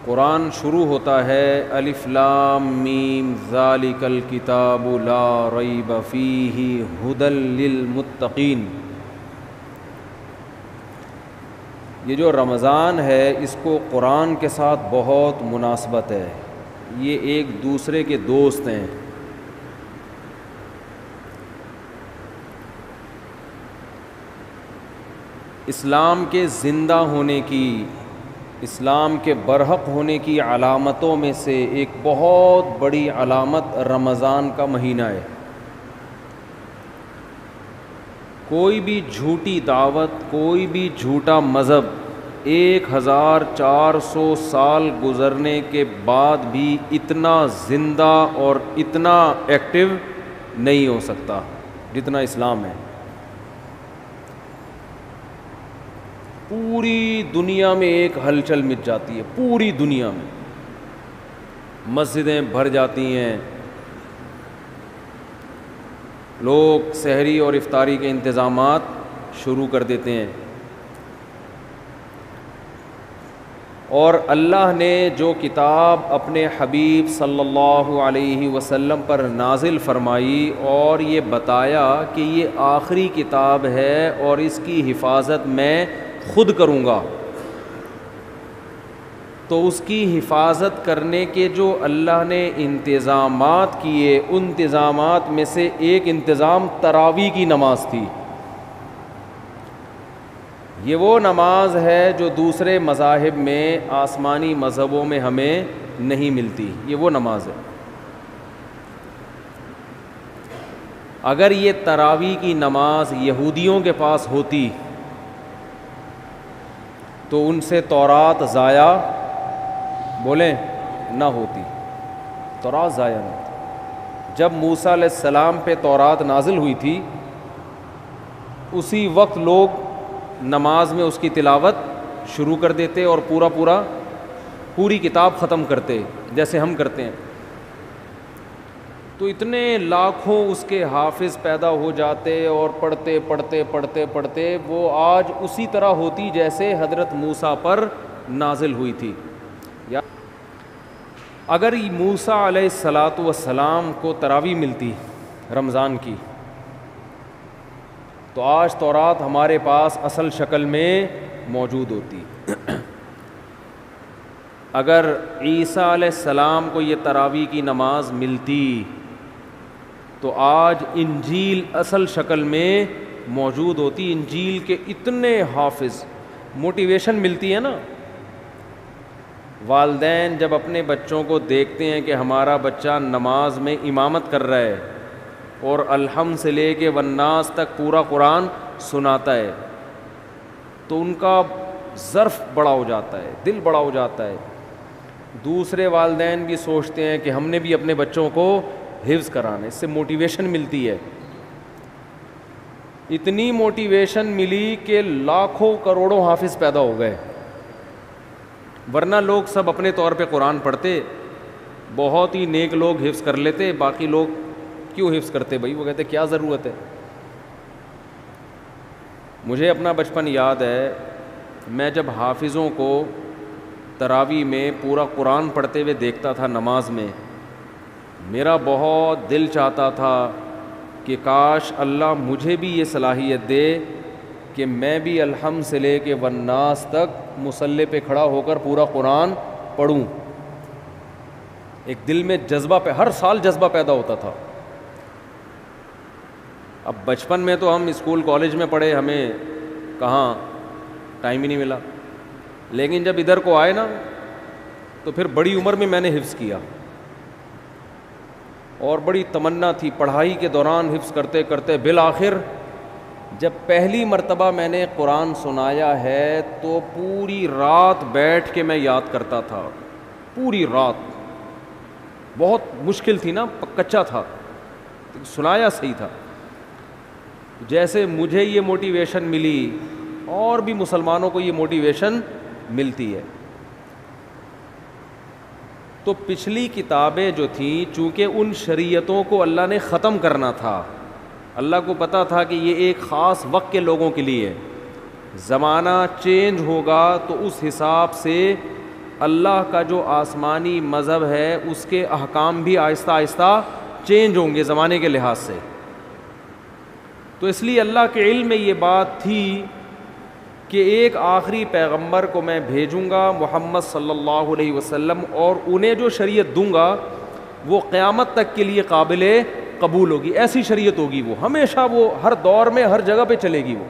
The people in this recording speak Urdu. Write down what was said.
قرآن شروع ہوتا ہے الف لام میم ذالک الکتاب لا ریب فیہ ھدی للمتقین. یہ جو رمضان ہے اس کو قرآن کے ساتھ بہت مناسبت ہے. یہ ایک دوسرے کے دوست ہیں. اسلام کے زندہ ہونے کی، اسلام کے برحق ہونے کی علامتوں میں سے ایک بہت بڑی علامت رمضان کا مہینہ ہے. کوئی بھی جھوٹی دعوت، کوئی بھی جھوٹا مذہب 1400 سال گزرنے کے بعد بھی اتنا زندہ اور اتنا ایکٹیو نہیں ہو سکتا جتنا اسلام ہے. پوری دنیا میں ایک ہلچل مچ جاتی ہے، پوری دنیا میں مسجدیں بھر جاتی ہیں، لوگ سحری اور افطاری کے انتظامات شروع کر دیتے ہیں. اور اللہ نے جو کتاب اپنے حبیب صلی اللہ علیہ وسلم پر نازل فرمائی اور یہ بتایا کہ یہ آخری کتاب ہے اور اس کی حفاظت میں خود کروں گا، تو اس کی حفاظت کرنے کے جو اللہ نے انتظامات کیے، ان انتظامات میں سے ایک انتظام تراویح کی نماز تھی. یہ وہ نماز ہے جو دوسرے مذاہب میں، آسمانی مذہبوں میں ہمیں نہیں ملتی. یہ وہ نماز ہے. اگر یہ تراویح کی نماز یہودیوں کے پاس ہوتی تو ان سے تورات ضائع بولیں نہ ہوتی، تورات ضائع نہ ہوتی. جب موسیٰ علیہ السلام پہ تورات نازل ہوئی تھی اسی وقت لوگ نماز میں اس کی تلاوت شروع کر دیتے اور پوری کتاب ختم کرتے جیسے ہم کرتے ہیں. تو اتنے لاکھوں اس کے حافظ پیدا ہو جاتے اور پڑھتے پڑھتے پڑھتے پڑھتے وہ آج اسی طرح ہوتی جیسے حضرت موسیٰ پر نازل ہوئی تھی. اگر موسیٰ علیہ السلام کو تراویح ملتی رمضان کی تو آج تورات ہمارے پاس اصل شکل میں موجود ہوتی. اگر عیسیٰ علیہ السلام کو یہ تراویح کی نماز ملتی تو آج انجیل اصل شکل میں موجود ہوتی. انجیل کے اتنے حافظ، موٹیویشن ملتی ہے نا. والدین جب اپنے بچوں کو دیکھتے ہیں کہ ہمارا بچہ نماز میں امامت کر رہا ہے اور الحمد سے لے کے والناس تک پورا قرآن سناتا ہے تو ان کا ظرف بڑا ہو جاتا ہے، دل بڑا ہو جاتا ہے. دوسرے والدین بھی سوچتے ہیں کہ ہم نے بھی اپنے بچوں کو حفظ کرانا. اس سے موٹیویشن ملتی ہے. اتنی موٹیویشن ملی کہ لاکھوں کروڑوں حافظ پیدا ہو گئے. ورنہ لوگ سب اپنے طور پہ قرآن پڑھتے، بہت ہی نیک لوگ حفظ کر لیتے، باقی لوگ کیوں حفظ کرتے بھائی؟ وہ کہتے کیا ضرورت ہے. مجھے اپنا بچپن یاد ہے، میں جب حافظوں کو تراویح میں پورا قرآن پڑھتے ہوئے دیکھتا تھا نماز میں، میرا بہت دل چاہتا تھا کہ کاش اللہ مجھے بھی یہ صلاحیت دے کہ میں بھی الحمد سے لے کے والناس تک مصلی پہ کھڑا ہو کر پورا قرآن پڑھوں. ایک دل میں جذبہ ہر سال جذبہ پیدا ہوتا تھا. اب بچپن میں تو ہم اسکول کالج میں پڑھے، ہمیں کہاں ٹائم ہی نہیں ملا. لیکن جب ادھر کو آئے نا تو پھر بڑی عمر میں نے حفظ کیا اور بڑی تمنا تھی. پڑھائی کے دوران حفظ کرتے کرتے بالآخر جب پہلی مرتبہ میں نے قرآن سنایا ہے تو پوری رات بیٹھ کے میں یاد کرتا تھا. پوری رات. بہت مشکل تھی نا، کچا تھا، سنایا صحیح تھا. جیسے مجھے یہ موٹیویشن ملی اور بھی مسلمانوں کو یہ موٹیویشن ملتی ہے. تو پچھلی کتابیں جو تھیں چونکہ ان شریعتوں کو اللہ نے ختم کرنا تھا، اللہ کو پتہ تھا کہ یہ ایک خاص وقت کے لوگوں کے لیے، زمانہ چینج ہوگا تو اس حساب سے اللہ کا جو آسمانی مذہب ہے اس کے احکام بھی آہستہ آہستہ چینج ہوں گے زمانے کے لحاظ سے. تو اس لیے اللہ کے علم میں یہ بات تھی کہ ایک آخری پیغمبر کو میں بھیجوں گا محمد صلی اللہ علیہ وسلم, اور انہیں جو شریعت دوں گا وہ قیامت تک کے لیے قابل قبول ہوگی. ایسی شریعت ہوگی, وہ ہمیشہ, وہ ہر دور میں ہر جگہ پہ چلے گی. وہ